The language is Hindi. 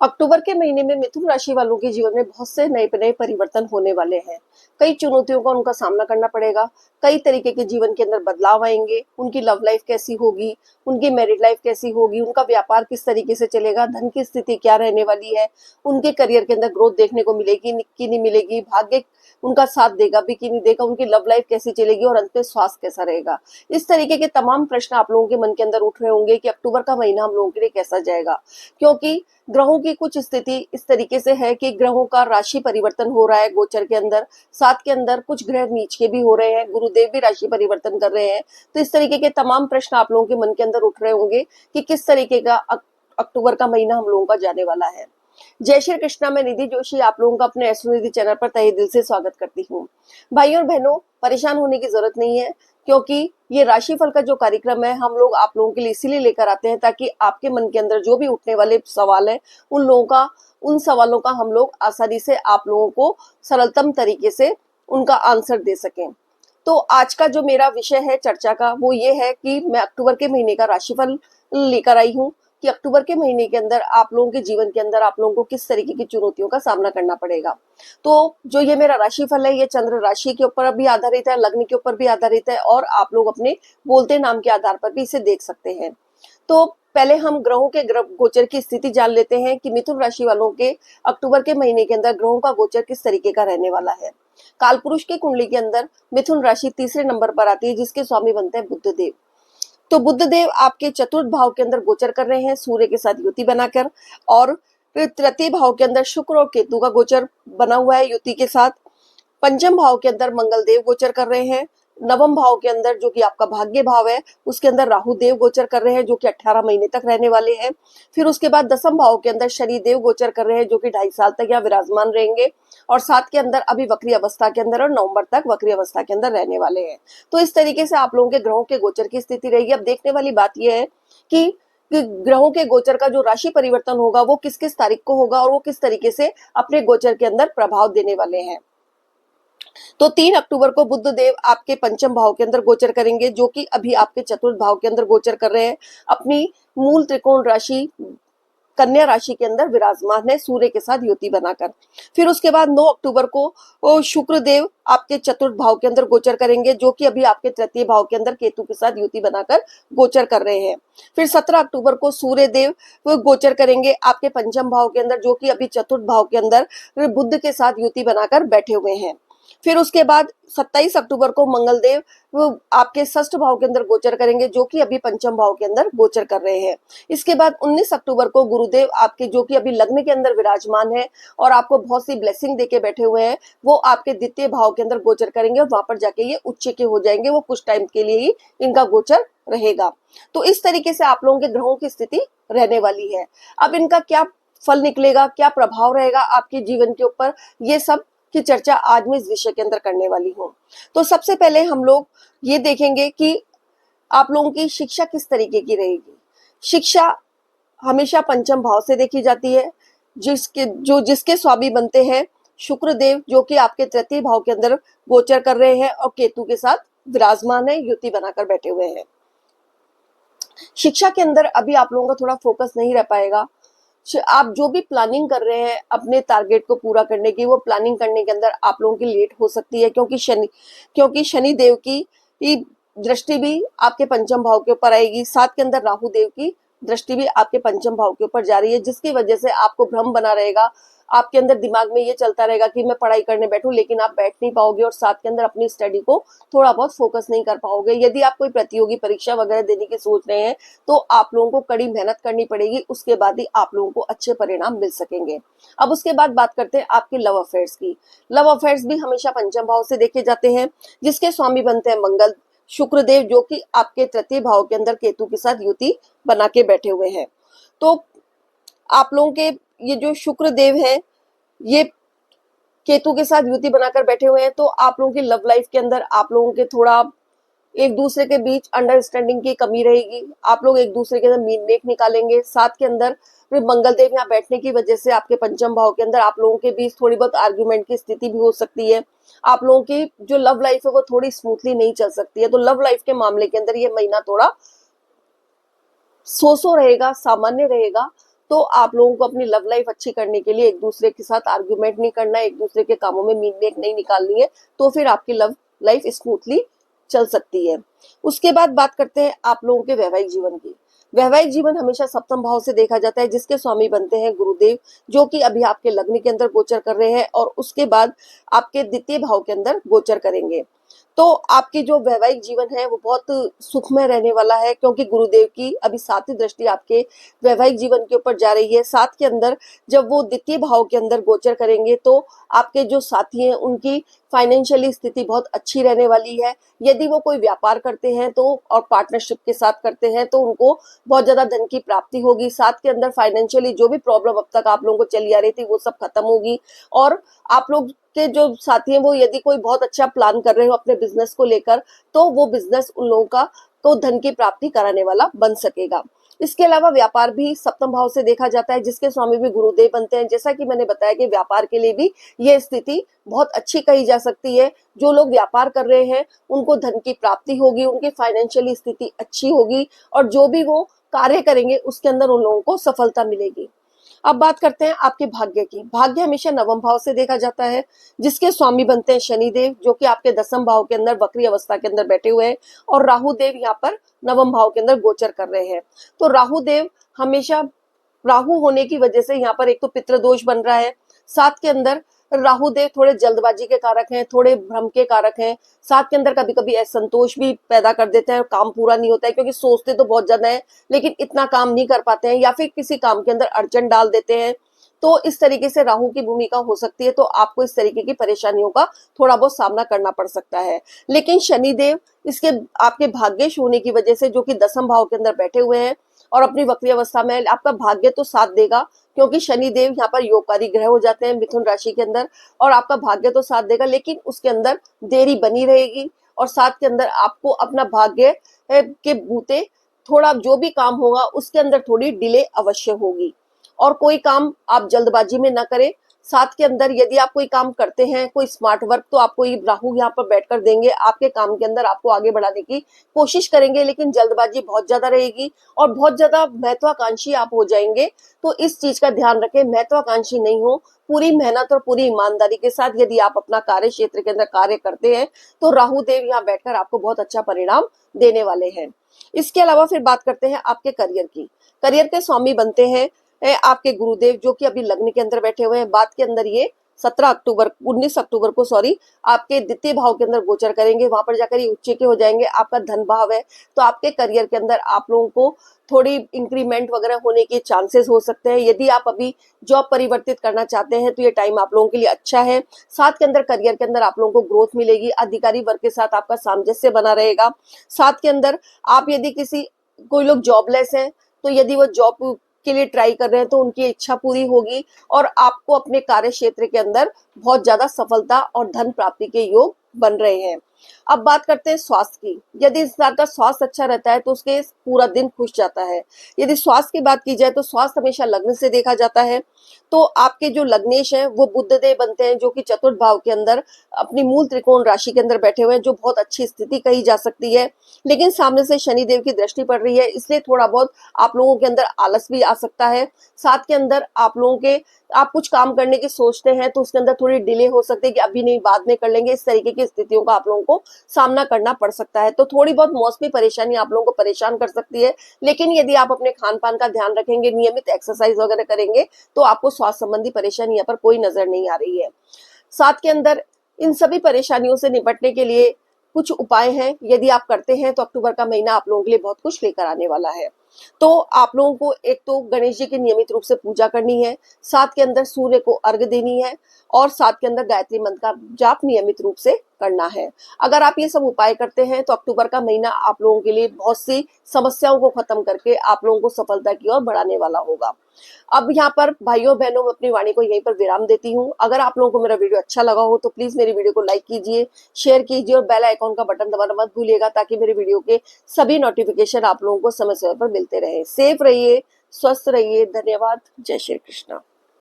अक्टूबर के महीने में मिथुन राशि वालों के जीवन में बहुत से नए नए परिवर्तन होने वाले हैं। कई चुनौतियों का उनका सामना करना पड़ेगा। कई तरीके के जीवन के अंदर बदलाव आएंगे। उनकी लव लाइफ कैसी होगी, उनकी मैरिड लाइफ कैसी होगी, उनका व्यापार किस तरीके से चलेगा, धन की स्थिति क्या रहने वाली है, उनके करियर के अंदर ग्रोथ देखने को मिलेगी कि नहीं मिलेगी, भाग्य उनका साथ देगा भी कि नहीं देगा, उनकी लव लाइफ कैसी चलेगी और अंत में स्वास्थ्य कैसा रहेगा। इस तरीके के तमाम प्रश्न आप लोगों के मन के अंदर उठ रहे होंगे कि अक्टूबर का महीना हम लोगों के लिए कैसा जाएगा, क्योंकि ग्रहों की कुछ स्थिति इस तरीके से है कि ग्रहों का राशि परिवर्तन हो रहा है गोचर के अंदर। साथ के अंदर कुछ ग्रह नीच के भी हो रहे हैं, गुरुदेव भी राशि परिवर्तन कर रहे हैं। तो इस तरीके के तमाम प्रश्न आप लोगों के मन के अंदर उठ रहे होंगे कि किस तरीके का अक्टूबर का महीना हम लोगों का जाने वाला है। जय श्री कृष्णा, मैं निधि जोशी आप लोगों का अपने एस्ट्रो निधि चैनल पर तहे दिल से स्वागत करती हूँ। भाइयों और बहनों, परेशान होने की जरूरत नहीं है, क्योंकि ये राशिफल का जो कार्यक्रम है हम लोग आप लोगों के लिए इसीलिए लेकर आते हैं ताकि आपके मन के अंदर जो भी उठने वाले सवाल है उन सवालों का हम लोग आसानी से आप लोगों को सरलतम तरीके से उनका आंसर दे सकें। तो आज का जो मेरा विषय है चर्चा का वो ये है कि मैं अक्टूबर के महीने का राशिफल लेकर आई हूँ कि अक्टूबर के महीने के अंदर आप लोगों के जीवन के अंदर आप लोगों को किस तरीके की चुनौतियों का सामना करना पड़ेगा। तो जो ये मेरा राशिफल है ये चंद्र राशि के ऊपर भी आधारित है, लग्न के ऊपर भी आधारित है और आप लोग अपने बोलते नाम के आधार पर भी इसे देख सकते हैं। तो पहले हम ग्रहों के गोचर की स्थिति जान लेते हैं कि मिथुन राशि वालों के अक्टूबर के महीने के अंदर ग्रहों का गोचर किस तरीके का रहने वाला है। कालपुरुष की कुंडली के अंदर मिथुन राशि तीसरे नंबर पर आती है, जिसके स्वामी बनते हैं बुध देव। तो बुध देव आपके चतुर्थ भाव के अंदर गोचर कर रहे हैं सूर्य के साथ युति बनाकर, और फिर तृतीय भाव के अंदर शुक्र और केतु का गोचर बना हुआ है युति के साथ। पंचम भाव के अंदर मंगल देव गोचर कर रहे हैं। नवम भाव के अंदर जो कि आपका भाग्य भाव है उसके अंदर राहु देव गोचर कर रहे हैं, जो कि 18 महीने तक रहने वाले हैं। फिर उसके बाद दसम भाव के अंदर शनि देव गोचर कर रहे हैं, जो कि 2.5 साल तक यहाँ विराजमान रहेंगे और साथ के अंदर अभी वक्री अवस्था के अंदर और नवंबर तक वक्री अवस्था के अंदर रहने वाले हैं। तो इस तरीके से आप लोगों के ग्रहों के गोचर की स्थिति रहेगी। अब देखने वाली बात यह है कि ग्रहों के गोचर का जो राशि परिवर्तन होगा वो किस किस तारीख को होगा और वो किस तरीके से अपने गोचर के अंदर प्रभाव देने वाले हैं। तो 3 अक्टूबर को बुध देव आपके पंचम भाव के अंदर गोचर करेंगे, जो कि अभी आपके चतुर्थ भाव के अंदर गोचर कर रहे हैं। अपनी मूल त्रिकोण राशि कन्या राशि के अंदर विराजमान है सूर्य के साथ युति बनाकर। फिर उसके बाद 9 अक्टूबर को शुक्र देव आपके चतुर्थ भाव के अंदर गोचर करेंगे, जो कि अभी आपके तृतीय भाव के अंदर केतु के साथ युति बनाकर गोचर कर रहे हैं। फिर 17 अक्टूबर को सूर्य देव गोचर करेंगे आपके पंचम भाव के अंदर, जो कि अभी चतुर्थ भाव के अंदर बुध के साथ युति बनाकर बैठे हुए हैं। फिर उसके बाद 27 अक्टूबर को मंगल देव वो आपके षष्ठ भाव के अंदर गोचर करेंगे, जो कि अभी पंचम भाव के अंदर गोचर कर रहे हैं। इसके बाद 19 अक्टूबर को गुरुदेव आपके, जो कि अभी लग्न के अंदर विराजमान है और आपको बहुत सी ब्लेसिंग देके बैठे हुए हैं, वो आपके द्वितीय भाव के अंदर गोचर करेंगे और वहां पर जाके ये उच्च के हो जाएंगे। वो कुछ टाइम के लिए ही इनका गोचर रहेगा। तो इस तरीके से आप लोगों के ग्रहों की स्थिति रहने वाली है। अब इनका क्या फल निकलेगा, क्या प्रभाव रहेगा आपके जीवन के ऊपर, ये सब की चर्चा आज मैं इस विषय के अंदर करने वाली हूँ। तो सबसे पहले हम लोग ये देखेंगे कि आप लोगों की शिक्षा किस तरीके की रहेगी। शिक्षा हमेशा पंचम भाव से देखी जाती है, जिसके स्वामी बनते हैं शुक्र देव, जो कि आपके तृतीय भाव के अंदर गोचर कर रहे हैं और केतु के साथ विराजमान है, युति बनाकर बैठे हुए हैं। शिक्षा के अंदर अभी आप लोगों का थोड़ा फोकस नहीं रह पाएगा। आप जो भी प्लानिंग कर रहे हैं अपने टारगेट को पूरा करने की, वो प्लानिंग करने के अंदर आप लोगों की लेट हो सकती है, क्योंकि शनि देव की दृष्टि भी आपके पंचम भाव के ऊपर आएगी। साथ के अंदर राहु देव की दृष्टि भी आपके पंचम भाव के ऊपर जा रही है, जिसकी वजह से आपको भ्रम बना रहेगा। आपके अंदर दिमाग में ये चलता रहेगा कि मैं पढ़ाई करने बैठूं, लेकिन आप बैठ नहीं पाओगे और साथ के अंदर अपनी स्टडी को थोड़ा बहुत फोकस नहीं कर पाओगे। यदि आप कोई प्रतियोगी परीक्षा वगैरह देने की सोच रहे हैं तो आप लोगों को कड़ी मेहनत करनी पड़ेगी, उसके बाद ही आप लोगों को अच्छे परिणाम मिल सकेंगे। अब उसके बाद बात करते हैं आपके लव अफेयर्स की। लव अफेयर्स भी हमेशा पंचम भाव से देखे जाते हैं, जिसके स्वामी बनते हैं मंगल शुक्रदेव, जो कि आपके तृतीय भाव के अंदर केतु के साथ युति बना के बैठे हुए हैं। तो आप लोगों के ये जो शुक्र देव है ये केतु के साथ युति बनाकर बैठे हुए हैं, तो आप लोगों की लव लाइफ के अंदर आप लोगों के थोड़ा एक दूसरे के बीच अंडरस्टैंडिंग की कमी रहेगी। आप लोग एक दूसरे के अंदर मीन मेक निकालेंगे। साथ के अंदर फिर मंगल देव यहाँ बैठने की वजह से आपके पंचम भाव के अंदर आप लोगों के बीच थोड़ी बहुत आर्ग्यूमेंट की स्थिति भी हो सकती है। आप लोगों की जो लव लाइफ है वो थोड़ी स्मूथली नहीं चल सकती है। तो लव लाइफ के मामले के अंदर ये महीना थोड़ा सो रहेगा, सामान्य रहेगा। तो आप लोगों को अपनी लव लाइफ अच्छी करने के लिए एक दूसरे के साथ आर्ग्यूमेंट नहीं करना है, एक दूसरे के कामों में मीन मेक नहीं निकालनी है, तो फिर आपकी लव लाइफ स्मूथली चल सकती है। उसके बाद बात करते हैं आप लोगों के वैवाहिक जीवन की। वैवाहिक जीवन हमेशा सप्तम भाव से देखा जाता है, जिसके स्वामी बनते हैं गुरुदेव, जो कि अभी आपके लग्न के अंदर गोचर कर रहे हैं और उसके बाद आपके द्वितीय भाव के अंदर गोचर करेंगे। तो आपकी जो वैवाहिक जीवन है वो बहुत सुखमय रहने वाला है, क्योंकि गुरुदेव की अभी 7वीं दृष्टि आपके वैवाहिक जीवन के ऊपर जा रही है। 7 के अंदर जब वो द्वितीय भाव के अंदर गोचर करेंगे तो आपके जो साथी हैं उनकी फाइनेंशियली स्थिति बहुत अच्छी रहने वाली है। यदि वो कोई व्यापार करते हैं तो और पार्टनरशिप के साथ करते हैं तो उनको बहुत ज्यादा धन की प्राप्ति होगी। 7 के अंदर फाइनेंशियली जो भी प्रॉब्लम अब तक आप लोगों को चली आ रही थी वो सब खत्म होगी। और आप लोग के जो साथी हैं वो यदि कोई बहुत अच्छा प्लान कर रहे हो अपने बिजनेस को लेकर, तो वो बिजनेस उन लोगों का तो धन की प्राप्ति कराने वाला बन सकेगा। इसके अलावा व्यापार भी सप्तम भाव से देखा जाता है, जिसके स्वामी भी गुरुदेव बनते हैं। जैसा कि मैंने बताया कि व्यापार के लिए भी ये स्थिति बहुत अच्छी कही जा सकती है। जो लोग व्यापार कर रहे हैं उनको धन की प्राप्ति होगी, उनकी फाइनेंशियली स्थिति अच्छी होगी और जो भी वो कार्य करेंगे उसके अंदर उन लोगों को सफलता मिलेगी। अब बात करते हैं आपके भाग्य की। भाग्य हमेशा नवम भाव से देखा जाता है, जिसके स्वामी बनते हैं शनिदेव, जो कि आपके 10वें भाव के अंदर वक्री अवस्था के अंदर बैठे हुए हैं और राहु देव यहाँ पर नवम भाव के अंदर गोचर कर रहे हैं। तो राहु देव हमेशा, राहु होने की वजह से यहाँ पर एक तो पितृदोष बन रहा है। 7 के अंदर राहु देव थोड़े जल्दबाजी के कारक हैं, थोड़े भ्रम के कारक हैं। 7 के अंदर कभी कभी असंतोष भी पैदा कर देते हैं, काम पूरा नहीं होता है, क्योंकि सोचते तो बहुत ज्यादा है लेकिन इतना काम नहीं कर पाते हैं, या फिर किसी काम के अंदर अड़चन डाल देते हैं। तो इस तरीके से राहु की भूमिका हो सकती है, तो आपको इस तरीके की परेशानियों का थोड़ा बहुत सामना करना पड़ सकता है। लेकिन शनिदेव इसके आपके भाग्येश होने की वजह से, जो कि 10वें भाव के अंदर बैठे हुए हैं और अपनी वक्री अवस्था में, आपका भाग्य तो साथ देगा, क्योंकि शनिदेव यहाँ पर योगकारी ग्रह हो जाते हैं मिथुन राशि के अंदर, और आपका भाग्य तो साथ देगा, लेकिन उसके अंदर देरी बनी रहेगी। और साथ के अंदर आपको अपना भाग्य के बूते थोड़ा जो भी काम होगा उसके अंदर थोड़ी डिले अवश्य होगी। और कोई काम आप जल्दबाजी में ना करें। साथ के अंदर यदि आप कोई काम करते हैं, कोई स्मार्ट वर्क, तो आपको ये राहु यहाँ पर बैठकर देंगे, आपके काम के अंदर आपको आगे बढ़ाने की कोशिश करेंगे, लेकिन जल्दबाजी बहुत ज्यादा रहेगी और बहुत ज्यादा महत्वाकांक्षी आप हो जाएंगे। तो इस चीज का ध्यान रखें, महत्वाकांक्षी नहीं हो, पूरी मेहनत और पूरी ईमानदारी के साथ यदि आप अपना कार्य क्षेत्र के अंदर कार्य करते हैं तो राहु देव यहाँ बैठकर आपको बहुत अच्छा परिणाम देने वाले हैं। इसके अलावा फिर बात करते हैं आपके करियर की। करियर के स्वामी बनते हैं आपके गुरुदेव, जो कि अभी लग्न के अंदर बैठे हुए हैं। बात के अंदर ये 19 अक्टूबर को आपके द्वितीय भाव के अंदर गोचर करेंगे, वहां पर जाकर ये उच्च के हो जाएंगे। आपका धन भाव है, तो आपके करियर के अंदर आप लोगों को थोड़ी इंक्रीमेंट वगैरह होने के चांसेस हो सकते हैं। यदि आप अभी जॉब परिवर्तित करना चाहते हैं तो ये टाइम आप लोगों के लिए अच्छा है। साथ के अंदर करियर के अंदर आप लोगों को ग्रोथ मिलेगी, अधिकारी वर्ग के साथ आपका सामंजस्य बना रहेगा। साथ के अंदर आप यदि कोई लोग जॉबलेस हैं, तो यदि वो जॉब के लिए ट्राई कर रहे हैं तो उनकी इच्छा पूरी होगी और आपको अपने कार्य क्षेत्र के अंदर बहुत ज्यादा सफलता और धन प्राप्ति के योग बन रहे हैं। अब बात करते हैं स्वास्थ्य की। यदि इंसान का स्वास्थ्य अच्छा रहता है तो उसके पूरा दिन खुश जाता है। यदि स्वास्थ्य की बात की जाए तो स्वास्थ्य हमेशा लग्न से देखा जाता है। तो आपके जो लग्नेश हैं वो बुध देव बनते हैं, जो कि चतुर्थ भाव के अंदर अपनी मूल त्रिकोण राशि के अंदर बैठे हुए हैं, जो बहुत अच्छी स्थिति कही जा सकती है। लेकिन सामने से शनिदेव की दृष्टि पड़ रही है, इसलिए थोड़ा बहुत आप लोगों के अंदर आलस भी आ सकता है। साथ के अंदर आप कुछ काम करने की सोचते हैं तो उसके अंदर थोड़ी डिले हो सकती है कि अभी नहीं बाद में कर लेंगे। इस तरीके की स्थितियों का आप लोगों को सामना करना पड़ सकता है। तो थोड़ी बहुत मौसमी परेशानी आप लोगों को परेशान कर सकती है, लेकिन यदि आप अपने खान पान का ध्यान रखेंगे, नियमित एक्सरसाइज वगैरह करेंगे, तो आपको स्वास्थ्य संबंधी परेशानी यहाँ पर कोई नजर नहीं आ रही है। साथ के अंदर इन सभी परेशानियों से निपटने के लिए कुछ उपाय हैं, यदि आप करते हैं तो अक्टूबर का महीना आप लोगों के लिए बहुत कुछ लेकर आने वाला है। तो आप लोगों को एक तो गणेश जी की नियमित रूप से पूजा करनी है, साथ के अंदर सूर्य को अर्घ्य देनी है और साथ के अंदर गायत्री मंत्र का जाप नियमित रूप से करना है। अगर आप ये सब उपाय करते हैं तो अक्टूबर का महीना आप लोगों के लिए बहुत सी समस्याओं को खत्म करके आप लोगों को सफलता की ओर बढ़ाने वाला होगा। अब यहाँ पर भाइयों बहनों, मैं अपनी वाणी को यहीं पर विराम देती हूँ। अगर आप लोगों को मेरा वीडियो अच्छा लगा हो तो प्लीज मेरी वीडियो को लाइक कीजिए, शेयर कीजिए और बेल आइकॉन का बटन दबाना मत भूलिएगा, ताकि मेरे वीडियो के सभी नोटिफिकेशन आप लोगों को समय समय पर मिलते रहे। सेफ रहिए, स्वस्थ रहिए। धन्यवाद। जय श्री कृष्ण।